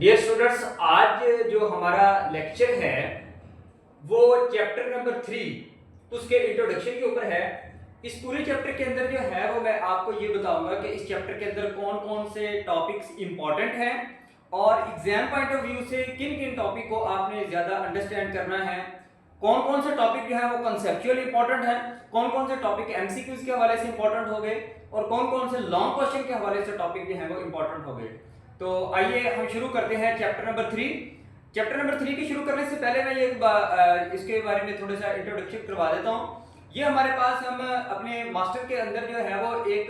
Dear students, आज जो हमारा लेक्चर है वो चैप्टर नंबर 3 उसके इंट्रोडक्शन के ऊपर है। इस पूरे चैप्टर के अंदर जो है वो मैं आपको ये बताऊंगा कि इस चैप्टर के अंदर कौन कौन से टॉपिक्स इंपॉर्टेंट हैं और एग्जाम पॉइंट ऑफ व्यू से किन किन टॉपिक को आपने ज़्यादा अंडरस्टैंड करना है, कौन कौन से टॉपिक जो है वो कंसेप्चुअल इंपॉर्टेंट है, कौन कौन से टॉपिक एमसीक्यूज के हवाले से इंपॉर्टेंट हो गए और कौन कौन से लॉन्ग क्वेश्चन के हवाले से टॉपिक जो है वो इंपॉर्टेंट हो गए। तो आइए हम शुरू करते हैं चैप्टर नंबर 3। चैप्टर नंबर 3 की शुरू करने से पहले मैं ये इसके बारे में थोड़ा सा इंट्रोडक्शन करवा देता हूँ। ये हमारे पास हम अपने मास्टर के अंदर जो है वो एक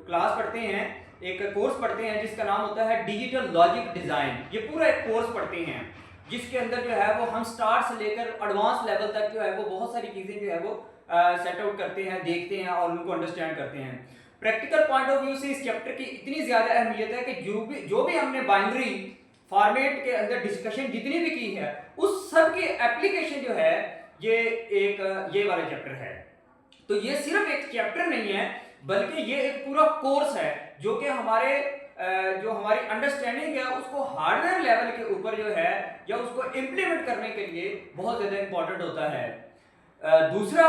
क्लास पढ़ते हैं, एक कोर्स पढ़ते हैं जिसका नाम होता है डिजिटल लॉजिक डिज़ाइन। ये पूरा एक कोर्स पढ़ते हैं जिसके अंदर जो है वो हम स्टार्ट से लेकर एडवांस लेवल तक जो है वो बहुत सारी चीज़ें जो है वो सेट आउट करते हैं, देखते हैं और उनको अंडरस्टैंड करते हैं। प्रैक्टिकल पॉइंट ऑफ व्यू से इस चैप्टर की इतनी ज़्यादा अहमियत है कि जो भी हमने बाइनरी फॉर्मेट के अंदर डिस्कशन जितनी भी की है उस सब की एप्लीकेशन जो है ये वाला चैप्टर है। तो ये सिर्फ एक चैप्टर नहीं है बल्कि ये एक पूरा कोर्स है जो कि जो हमारी अंडरस्टैंडिंग है उसको हार्डवेयर लेवल के ऊपर जो है या उसको इम्प्लीमेंट करने के लिए बहुत ज़्यादा इंपॉर्टेंट होता है। दूसरा,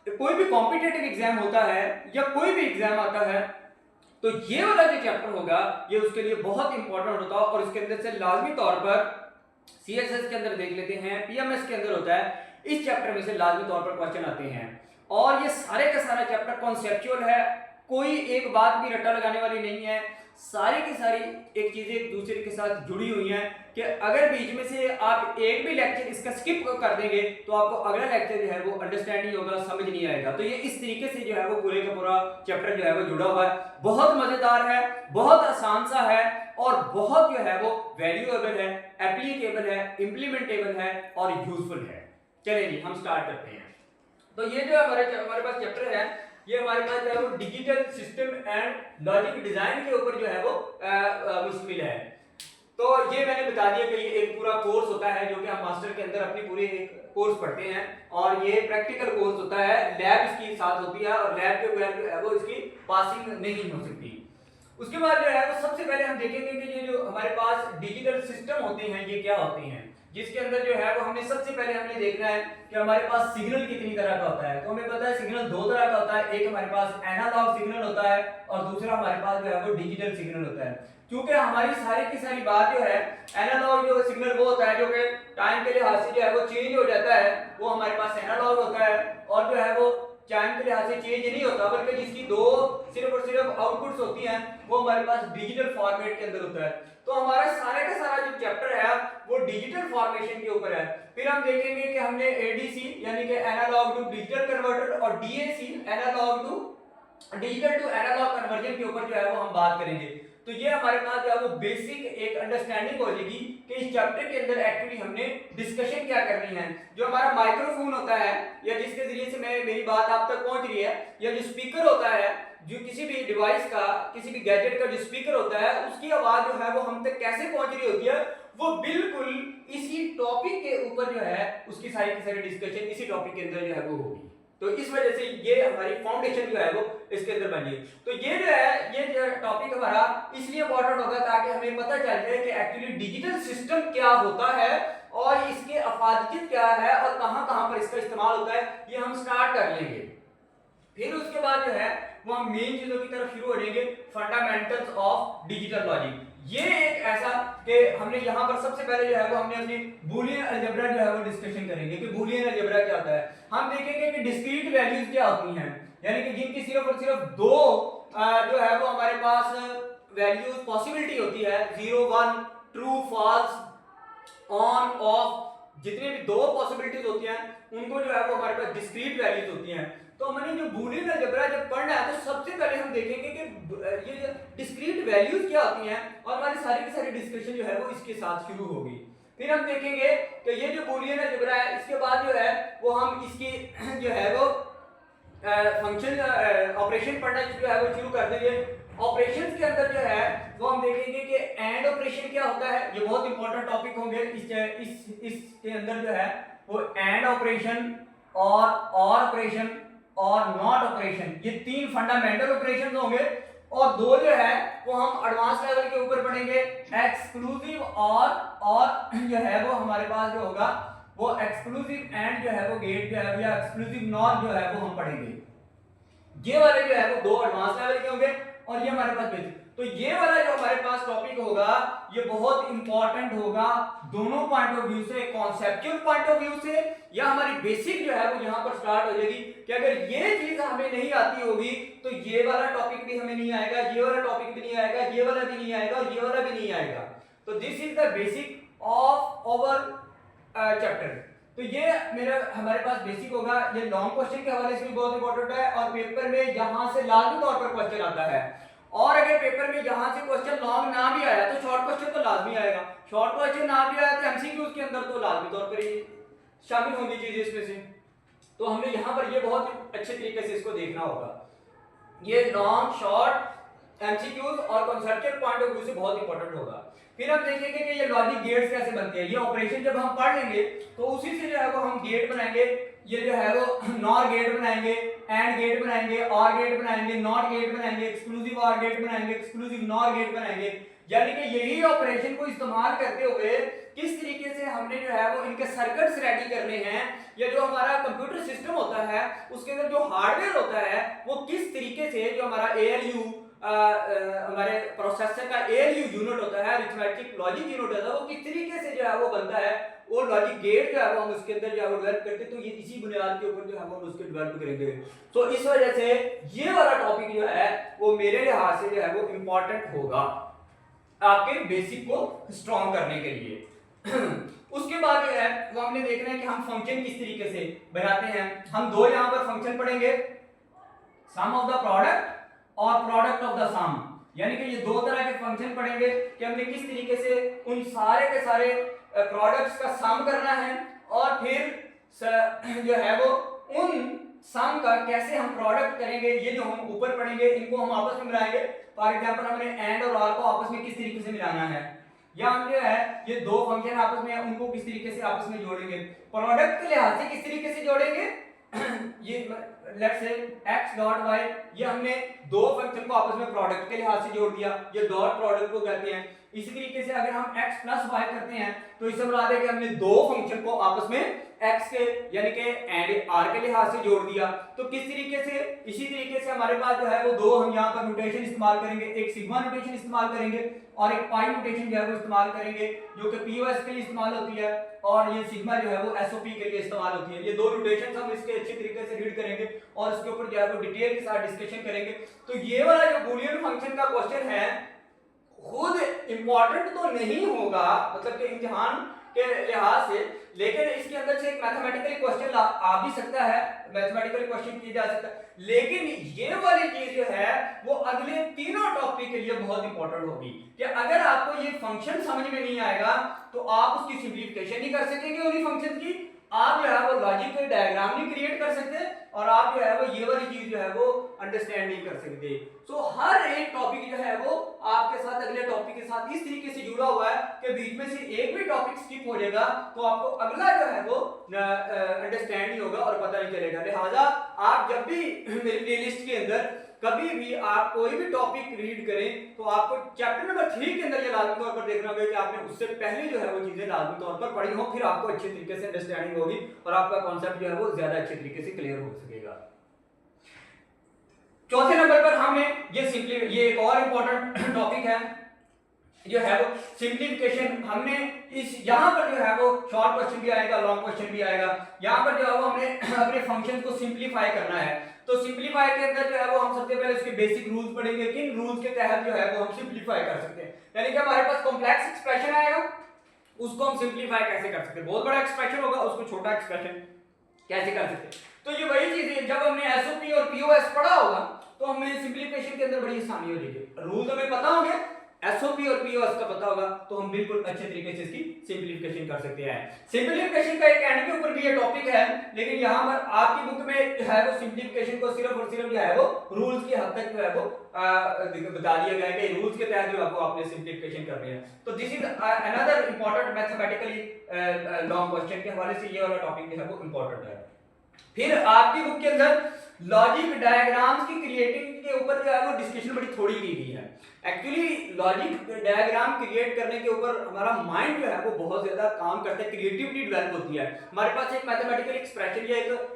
कोई भी कॉम्पिटिटिव एग्जाम होता है या कोई भी एग्जाम आता है तो ये वाला जो चैप्टर होगा ये उसके लिए बहुत इंपॉर्टेंट होता है और इसके अंदर से लाजमी तौर पर सीएसएस के अंदर देख लेते हैं, पीएमएस के अंदर होता है, इस चैप्टर में से लाजमी तौर पर क्वेश्चन आते हैं। और ये सारे का सारा चैप्टर कॉन्सेप्चुअल है, कोई एक बात भी रट्टा लगाने वाली नहीं है, सारी की सारी एक चीजें एक दूसरे के साथ जुड़ी हुई हैं कि अगर बीच में से आप एक भी लेक्चर इसका स्किप कर देंगे तो आपको अगला लेक्चर जो है वो अंडरस्टैंड नहीं होगा, समझ नहीं आएगा। तो ये इस तरीके से जो है वो पूरे का पूरा चैप्टर जो है वो जुड़ा हुआ है, बहुत मजेदार है, बहुत आसान सा है और बहुत जो है वो वैल्यूएबल है, एप्लीकेबल है, इंप्लीमेंटेबल है और यूजफुल है। चलिए जी हम स्टार्ट करते हैं। तो ये जो हमारे पास चैप्टर है ये हमारे पास जो है वो digital system and logic design के ऊपर जो है वो मुश्तमिल है। तो ये मैंने बता दिया कि ये एक पूरा कोर्स होता है जो कि हम मास्टर के अंदर अपनी पूरी एक कोर्स पढ़ते हैं और ये प्रैक्टिकल कोर्स होता है, लैब इसकी साथ होती है और लैब के बगैर जो है वो इसकी पासिंग नहीं हो सकती। उसके बाद जो है वो सबसे पहले हम देखेंगे कि ये जो हमारे पास डिजिटल सिस्टम होते हैं ये क्या होते हैं, जिसके अंदर जो है वो हमने सबसे पहले हमने देखना है कि हमारे पास सिग्नल कितनी तरह का होता है। तो हमें पता है सिग्नल दो तरह का होता है, एक हमारे पास एनालॉग सिग्नल होता है और दूसरा हमारे पास जो है वो डिजिटल सिग्नल होता है। क्योंकि हमारी सारी की सारी बात जो है एनालॉग जो सिग्नल वो होता है जो कि टाइम के लिहाज से जो है वो चेंज हो जाता है, वो हमारे पास एनालॉग होता है और जो है वो टाइम के लिहाज से चेंज नहीं होता बल्कि जिसकी दो सिर्फ और सिर्फ आउटपुट्स होती हैं वो हमारे पास डिजिटल फॉर्मेट के अंदर होता है। तो हमारा सारे का सारा जो चैप्टर है वो डिजिटल फॉर्मेशन के ऊपर है। फिर हम देखेंगे कि हमने एडीसी यानी कि एनालॉग टू डिजिटल कन्वर्टर और DAC analog to digital to analog conversion के ऊपर जो है वो हम बात करेंगे। तो ये हमारे पास जो है वो बेसिक एक अंडरस्टैंडिंग हो जाएगी कि इस चैप्टर के अंदर एक्चुअली हमने डिस्कशन क्या करनी है। जो हमारा माइक्रोफोन होता है या जिसके जरिए से मेरी बात आप तक पहुंच रही है, या जो स्पीकर होता है, जो किसी भी डिवाइस का किसी भी गैजेट का जो स्पीकर होता है उसकी आवाज जो है वो हम तक कैसे पहुंच रही होती है, वो बिल्कुल इसी टॉपिक के ऊपर जो है उसकी सारी की सारी डिस्कशन इसी टॉपिक के अंदर जो है वो होगी। तो इस वजह से ये हमारी फाउंडेशन जो है वो इसके अंदर बनी है। तो ये जो है ये जो टॉपिक हमारा इसलिए इंपॉर्टेंट होगा ताकि हमें पता चल जाए कि एक्चुअली डिजिटल सिस्टम क्या होता है और इसके अफादियत क्या है और कहां-कहां पर इसका इस्तेमाल होता है, ये हम स्टार्ट कर लेंगे। फिर उसके बाद जो है वो हम मेन चीजों की तरफ शुरू हो जाएंगे, फंडामेंटल्स ऑफ डिजिटल लॉजिक। ये एक ऐसा कि हमने यहाँ पर सबसे पहले जो है वो हमने अपनी बूलियन अलजेब्रा जो है वो डिस्कशन करेंगे कि बूलियन अलजेब्रा क्या होता है। हम देखेंगे कि डिस्क्रीट वैल्यूज क्या होती हैं, यानी कि जिनकी सिर्फ और सिर्फ दो जो है वो हमारे पास वैल्यूज पॉसिबिलिटी होती है, 0 1 ट्रू फॉल्स ऑन ऑफ, जितने भी दो पॉसिबिलिटीज होती हैं उनको जो है वो हमारे पास डिस्क्रीट वैल्यूज होती हैं। तो हमने जो बूलियन अलजेब्रा जब पढ़ना है तो सबसे पहले हम देखेंगे कि ये डिस्क्रीट वैल्यूज क्या होती हैं और हमारी सारी की सारी डिस्कशन जो है वो इसके साथ शुरू होगी। फिर हम देखेंगे कि ये जो बूलियन अलजेब्रा है इसके बाद जो है वो हम इसकी जो है वो फंक्शन ऑपरेशन पढ़ना जो है वो शुरू कर देंगे। ऑपरेशंस के अंदर जो है वो हम देखेंगे कि एंड ऑपरेशन क्या होता है, ये बहुत इंपॉर्टेंट टॉपिक होंगे इसके अंदर जो है वो एंड ऑपरेशन और ऑपरेशन और नॉट ऑपरेशन, ये तीन फंडामेंटल ऑपरेशंस होंगे और दो जो है वो हम एडवांस लेवल के ऊपर पढ़ेंगे, एक्सक्लूसिव और जो है वो हमारे पास जो होगा वो एक्सक्लूसिव एंड जो है वो गेट जो है या एक्सक्लूसिव नॉर जो है वो हम पढ़ेंगे। ये वाले जो है वो दो एडवांस लेवल के होंगे और ये हमारे पास बेसिक। तो ये वाला जो हमारे पास टॉपिक होगा ये बहुत इंपॉर्टेंट होगा दोनों पॉइंट ऑफ व्यू से, कॉन्सेप्चुअल पॉइंट ऑफ व्यू से या हमारी बेसिक जो है वो यहाँ पर स्टार्ट हो जाएगी कि अगर ये चीज हमें नहीं आती होगी तो ये वाला टॉपिक भी हमें नहीं आएगा, ये वाला टॉपिक भी नहीं आएगा, ये वाला भी नहीं आएगा और ये वाला भी नहीं आएगा। तो this is the basic of our chapter. तो ये मेरा हमारे पास बेसिक होगा। ये लॉन्ग क्वेश्चन के हवाले से भी बहुत इंपॉर्टेंट है और पेपर में यहां से लाजमी तौर पर क्वेश्चन आता है। और अगर पेपर में यहां से क्वेश्चन लॉन्ग ना भी आया तो शॉर्ट क्वेश्चन तो लाजमी आएगा, शॉर्ट क्वेश्चन ना भी आया तो एमसीक्यूज के अंदर तो लाजमी तौर पर शामिल होंगी चीजें इसमें से। तो हमें यहाँ पर ये बहुत अच्छे तरीके से इसको देखना होगा। ये लॉन्ग शॉर्ट एमसीक्यूज और कॉन्सेप्चुअल पॉइंट ऑफ व्यू से बहुत इंपॉर्टेंट होगा। फिर हम देखेंगे कि ये लॉजिक गेट्स कैसे बनते हैं। ये ऑपरेशन जब हम पढ़ लेंगे तो उसी से जो है वो हम गेट बनाएंगे। ये जो है वो नॉर गेट बनाएंगे, एंड गेट बनाएंगे, और गेट बनाएंगे, नॉट गेट बनाएंगे, एक्सक्लूसिव और गेट बनाएंगे, एक्सक्लूसिव नॉर गेट बनाएंगे। यानी कि यही ऑपरेशन को इस्तेमाल करते हुए किस तरीके से हमने जो है वो इनके सर्किट्स रेडी करने हैं, या जो हमारा कंप्यूटर सिस्टम होता है उसके अंदर जो हार्डवेयर होता है वो किस तरीके से जो हमारा एएलयू हमारे प्रोसेसर का एएलयू यूनिट होता है, अरिथमेटिक लॉजिक यूनिट होता है, वो किस तरीके से जो है वो बनता है, वो लॉजिक गेट जो है वो हम उसके अंदर जो है वो डेवलप करते हैं। तो ये इसी बुनियाद के ऊपर जो है वो हम उसके डेवलप करेंगे। तो इस वजह से ये वाला टॉपिक जो है वो मेरे लिहाज से जो है वो इंपॉर्टेंट होगा आपके बेसिक को स्ट्रॉन्ग करने के लिए। उसके बाद जो है वो हमने देखना है कि हम फंक्शन किस तरीके से बनाते हैं। हम दो यहाँ पर फंक्शन पढ़ेंगे, सम ऑफ द प्रोडक्ट और प्रोडक्ट ऑफ द सम। यानी कि ये दो तरह के फंक्शन पढ़ेंगे कि हमने किस तरीके से उन सारे के सारे प्रोडक्ट्स का सम करना है और फिर जो है वो उन सम का कैसे हम प्रोडक्ट करेंगे। ये जो हम ऊपर पढ़ेंगे इनको हम आपस में मिलाएंगे। फॉर एग्जांपल हमने एंड और आर को आपस में किस तरीके से मिलाना है, या हम जो है ये दो फंक्शन आपस में उनको किस तरीके से आपस में जोड़ेंगे। प्रोडक्ट के लिहाज से किस तरीके से जोड़ेंगे ये let's say x dot y, ये हमने दो फंक्शन को आपस में प्रोडक्ट के लिहाज से जोड़ दिया, ये डॉट प्रोडक्ट को कहते हैं। इसी तरीके से अगर हम x प्लस y करते हैं तो इससे बता दें कि हमने दो फंक्शन को आपस में x के यानी कि एंड r के लिहाज से जोड़ दिया। तो किस तरीके से, इसी तरीके से हमारे पास जो है वो दो हम यहाँ पर नोटेशन इस्तेमाल करेंगे, एक सिग्मा नोटेशन इस्तेमाल करेंगे और एक पाई नोटेशन जो है वो इस्तेमाल करेंगे जो कि पीओएस के लिए इस्तेमाल होती है और ये सिग्मा जो है वो एसओपी के लिए इस्तेमाल होती है। ये दो नोटेशन हम इसके अच्छे तरीके से रीड करेंगे और इसके ऊपर जो है वो डिटेल के साथ डिस्कशन करेंगे। तो ये वाला जो बूलियन फंक्शन का क्वेश्चन है खुद इंपॉर्टेंट तो नहीं होगा मतलब कि इम्तिहान के लिहाज से, लेकिन इसके अंदर से एक मैथमेटिकली क्वेश्चन आ भी सकता है, मैथमेटिकली क्वेश्चन किया जा सकता है। लेकिन ये वाली चीज जो है वो अगले तीनों टॉपिक के लिए बहुत इंपॉर्टेंट होगी कि अगर आपको ये फंक्शन समझ में नहीं आएगा तो आप उसकी सिंप्लीफिकेशन नहीं कर सकेंगे उन्हीं फंक्शन की, आप जो है वो लॉजिक डायग्राम नहीं क्रिएट कर सकते और आप जो है वो ये वाली चीज जो है वो अंडरस्टैंड नहीं कर सकते। सो हर एक टॉपिक जो है वो आपके साथ अगले टॉपिक के साथ इस तरीके से जुड़ा हुआ है कि बीच में से एक भी टॉपिक स्किप हो जाएगा तो आपको अगला जो है वो अंडरस्टैंड नहीं होगा और पता नहीं चलेगा। लिहाजा आप जब भी मेरी प्लेलिस्ट के अंदर कभी भी आप कोई भी टॉपिक रीड करें तो आपको चैप्टर नंबर 3 के अंदर ये लाजमी तौर पर देखना होगा कि आपने उससे पहले जो है वो चीजें लाजमी तौर पर पढ़ी हो, फिर आपको अच्छे तरीके से अंडरस्टैंडिंग होगी और आपका कॉन्सेप्ट जो है वो ज्यादा अच्छे तरीके से क्लियर हो सकेगा। चौथे नंबर पर हमने ये एक और इंपॉर्टेंट टॉपिक है जो है वो सिंप्लीफिकेशन। हमने इस यहाँ पर जो है वो शॉर्ट क्वेश्चन भी आएगा, लॉन्ग क्वेश्चन भी आएगा। यहाँ पर जो है वो हमने अपने फंक्शन को सिंप्लीफाई करना है। तो सिंप्लीफाई के अंदर जो है वो हम सबसे पहले उसके बेसिक रूल्स पढ़ेंगे, किन रूल्स के तहत जो है वो हम सिंप्लीफाई कर सकते हैं। यानी कि हमारे पास कॉम्प्लेक्स एक्सप्रेशन आएगा उसको हम सिंप्लीफाई कैसे कर सकते हैं, बहुत बड़ा एक्सप्रेशन होगा उसको छोटा एक्सप्रेशन कैसे कर सकते हैं। तो ये वही चीज है, जब हमने एसओपी और पीओएस पढ़ा होगा तो हमें सिंप्लीफिकेशन के अंदर बड़ी आसानी हो जाएगी। रूल हमें पता होंगे, एसओपी और पीओएस का पता होगा तो हम बिल्कुल अच्छे तरीके से इसकी सिंप्लीफिकेशन कर सकते हैं। सिंप्लीफिकेशन का एक एंड के ऊपर भी ये टॉपिक है, लेकिन यहाँ पर आपकी बुक में जो है वो सिंप्लीफिकेशन को सिर्फ और सिर्फ जो है वो रूल्स की हद तक जो है वो बता दिया गया है कि रूल्स के तहत जो है वो आपने सिंप्लीफिकेशन करनी है। तो this is another important mathematically long question के हवाले से ये वाला टॉपिक जो है वो इंपॉर्टेंट है। फिर आपकी बुक के अंदर लॉजिक डायग्राम्स की क्रिएटिंग के ऊपर जो है वो डिस्कशन बड़ी थोड़ी की गई है। एक्चुअली लॉजिक डायग्राम क्रिएट करने के ऊपर हमारा माइंड जो है वो बहुत ज्यादा काम करता है, क्रिएटिविटी डेवलप होती है। हमारे पास एक मैथमेटिकल एक्सप्रेशन या एक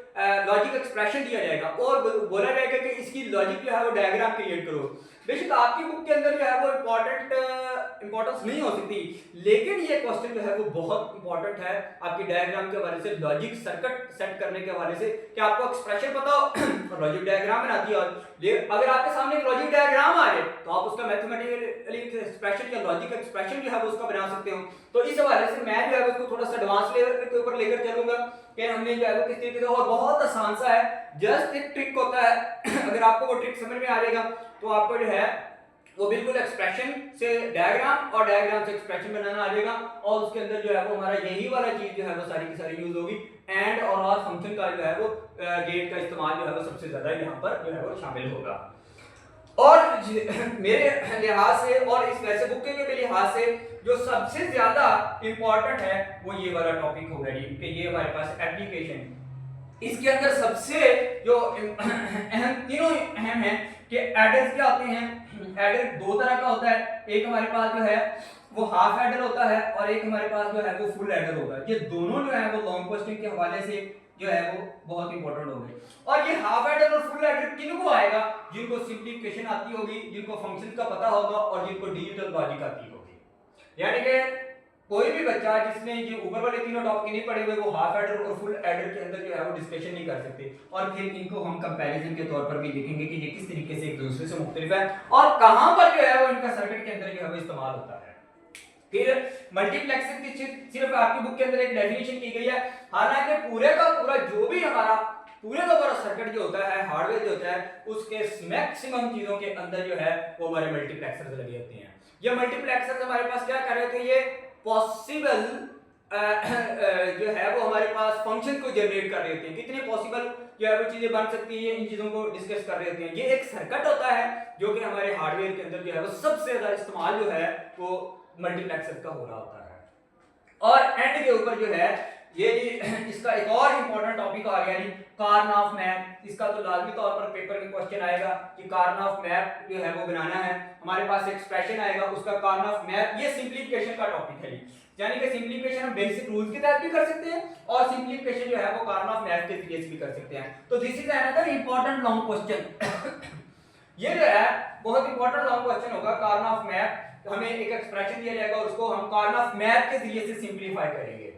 लॉजिक एक्सप्रेशन दिया जाएगा और बोला जाएगा कि इसकी लॉजिक जो है वो डायग्राम क्रिएट करो। बेशक आपकी बुक के अंदर जो है वो इंपॉर्टेंस नहीं हो सकती, लेकिन ये क्वेश्चन जो है वो बहुत इंपॉर्टेंट है आपकी डायग्राम के हवाले से, लॉजिक सर्किट सेट करने के हवाले से कि आपको एक्सप्रेशन पता हो और लॉजिक डायग्राम बनाती है। और अगर आपके सामने एक लॉजिक डायग्राम आ जाए तो आप उसका मैथमेटिकली एक्सप्रेशन या लॉजिक एक्सप्रेशन जो है वो उसका बना सकते हो। तो इस हवाले से मैं जो है उसको थोड़ा सा एडवांस लेवल के ऊपर लेकर चलूंगा कि हमने जो है वो किस तरीके से, और बहुत आसान सा है, जस्ट एक ट्रिक होता है अगर आपको वो ट्रिक समझ में आ जाएगा तो आपको जो है वो बिल्कुल एक्सप्रेशन से डायग्राम और डायग्राम से एक्सप्रेशन बनाना आ जाएगा और उसके अंदर जो है वो हमारा यही वाला चीज जो है वो सारी की सारी यूज होगी। एंड और ऑर फंक्शन का जो है वो गेट का इस्तेमाल जो है वो सबसे ज्यादा यहाँ पर जो है वो शामिल होगा। और मेरे लिहाज से और इस वैसे बुक के भी लिहाज से जो सबसे ज्यादा इंपॉर्टेंट है वो ये वाला टॉपिक होगा जी, कि ये हमारे पास एप्लीकेशन, इसके अंदर सबसे जो अहम तीनों अहम है कि एडर्स क्या होते हैं। एडर दो तरह का होता है, एक हमारे पास जो है वो हाफ एडर होता है और एक हमारे पास जो है वो फुल एडर होगा। ये दोनों जो है वो लॉन्ग क्वेश्चन के हवाले से जो है वो बहुत इंपॉर्टेंट होंगे। और ये हाफ एडर और फुल एडर किनको आएगा, जिनको सिंप्लीफिकेशन आती होगी, जिनको फंक्शंस का पता होगा और जिनको डिजिटल लॉजिक आती होगी। यानी कि कोई भी बच्चा जिसने ये ऊपर वाले तीनों टॉपिक नहीं पढ़े हुए वो हाफ एडर और फुल एडर के अंदर जो है वो डिस्कशन नहीं कर सकते। और फिर इनको हम कंपैरिजन के तौर पर भी देखेंगे कि ये किस तरीके से एक दूसरे से मुख्तलिफ है और कहां पर जो है वो इनका सर्किट के अंदर जो है वो इस्तेमाल होता है। फिर मल्टीप्लेक्सर की सिर्फ आपकी बुक के अंदर एक डेफिनेशन की गई है, हालांकि पूरे का पूरा जो भी हमारा पूरे का पूरा सर्किट जो होता है, हार्डवेयर जो होता है, उसके मैक्सिमम चीजों के अंदर जो है वो हमारे मल्टीप्लेक्सर्स लगे होते हैं। ये मल्टीप्लेक्सर्स हमारे पास क्या कर रहे होते हैं, ये पॉसिबल जो है वो हमारे पास फंक्शन को जनरेट कर रहे होते हैं, कितने पॉसिबल जो है वो चीजें बन सकती है, इन चीजों को डिस्कस कर रहे होते हैं। ये एक सर्किट होता है जो कि हमारे हार्डवेयर के अंदर जो है वो सबसे ज्यादा इस्तेमाल जो है वो मल्टीप्लेक्सर का हो रहा होता है। और एंड के ऊपर जो है ये इसका एक और इंपॉर्टेंट टॉपिक आ गया जी, कार्नोफ मैप। इसका तो लाजमी तौर पर पेपर में क्वेश्चन आएगा कि कार्नोफ मैप जो है वो बनाना है। हमारे पास एक्सप्रेशन आएगा उसका कार्नोफ मैप, ये सिंप्लीफिकेशन का टॉपिक है जी, यानी कि सिंप्लीफिकेशन हम बेसिक रूल्स के तहत भी कर सकते हैं और सिंप्लीफिकेशन जो है वो कार्नोफ मैप के जरिए से भी कर सकते हैं। तो this is another important long question ये जो है बहुत इंपॉर्टेंट लॉन्ग क्वेश्चन होगा कार्नोफ मैप। हमें एक एक्सप्रेशन दिया जाएगा और उसको हम कार्नोफ मैप के जरिए से सिंप्लीफाई करेंगे।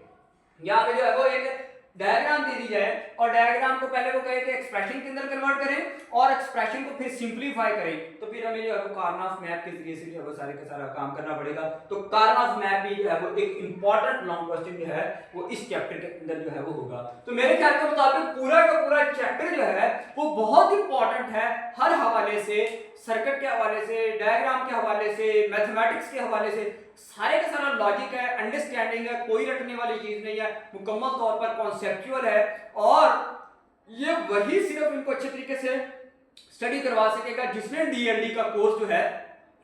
यहाँ पे जो है वो एक डायग्राम दे दी जाए और डायग्राम को पहले वो कहे कि एक्सप्रेशन के अंदर कन्वर्ट करें और एक्सप्रेशन को फिर सिंप्लीफाई करें, तो फिर हमें जो है वो कार्नोफ मैप के जरिए से जो है वो सारे का सारा काम करना पड़ेगा। तो कार्नोफ मैप भी जो है वो एक इंपॉर्टेंट लॉन्ग क्वेश्चन जो है वो इस चैप्टर के अंदर जो है वो होगा। तो मेरे ख्याल के मुताबिक पूरा का पूरा चैप्टर जो है वो बहुत इंपॉर्टेंट है, हर हवाले से, सर्किट के हवाले से, डायग्राम के हवाले से, मैथमेटिक्स के हवाले से, सारे का सारा लॉजिक है, अंडरस्टैंडिंग है, कोई रटने वाली चीज नहीं है, मुकम्मल तौर पर कॉन्सेप्चुअल है। और ये वही सिर्फ इनको अच्छे तरीके से स्टडी करवा सकेगा जिसने डीएलडी का कोर्स जो है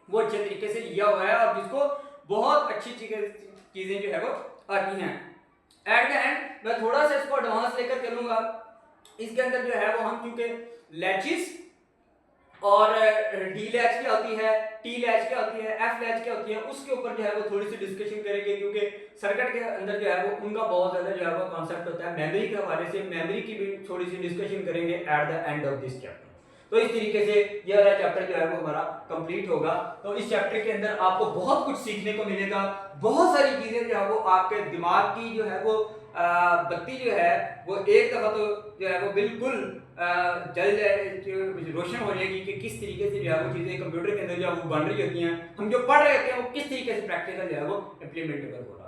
वो अच्छे तरीके से लिया हुआ है और जिसको बहुत अच्छी चीजें जो है वो आती हैं। एट द एंड मैं थोड़ा सा इसको एडवांस लेकर चलूंगा। इसके अंदर जो है वो हम क्योंकि लैचेस और डी लैच क्या होती है, टी लैच क्या होती है, एफ लैच क्या होती है, उसके ऊपर जो है वो थोड़ी सी डिस्कशन करेंगे, क्योंकि सर्किट के अंदर जो है वो उनका बहुत ज्यादा जो है वो कॉन्सेप्ट होता है। मेमोरी के हवाले से मेमोरी की भी थोड़ी सी डिस्कशन करेंगे at the end of this chapter. तो इस तरीके से ये वाला चैप्टर जो है वो हमारा कंप्लीट होगा। तो इस चैप्टर के अंदर आपको बहुत कुछ सीखने को मिलेगा, बहुत सारी चीजें जो है वो आपके दिमाग की जो है वो बत्ती जो है वो एक दफा तो जो है वो बिल्कुल जल जाए, रोशन हो जाएगी कि किस तरीके से जो है वो चीजें कंप्यूटर के अंदर जो है वो बन रही होती हैं, हम जो पढ़ रहे होते हैं वो किस तरीके से प्रैक्टिकल जो है वो इम्प्लीमेंटेबल हो रहा है।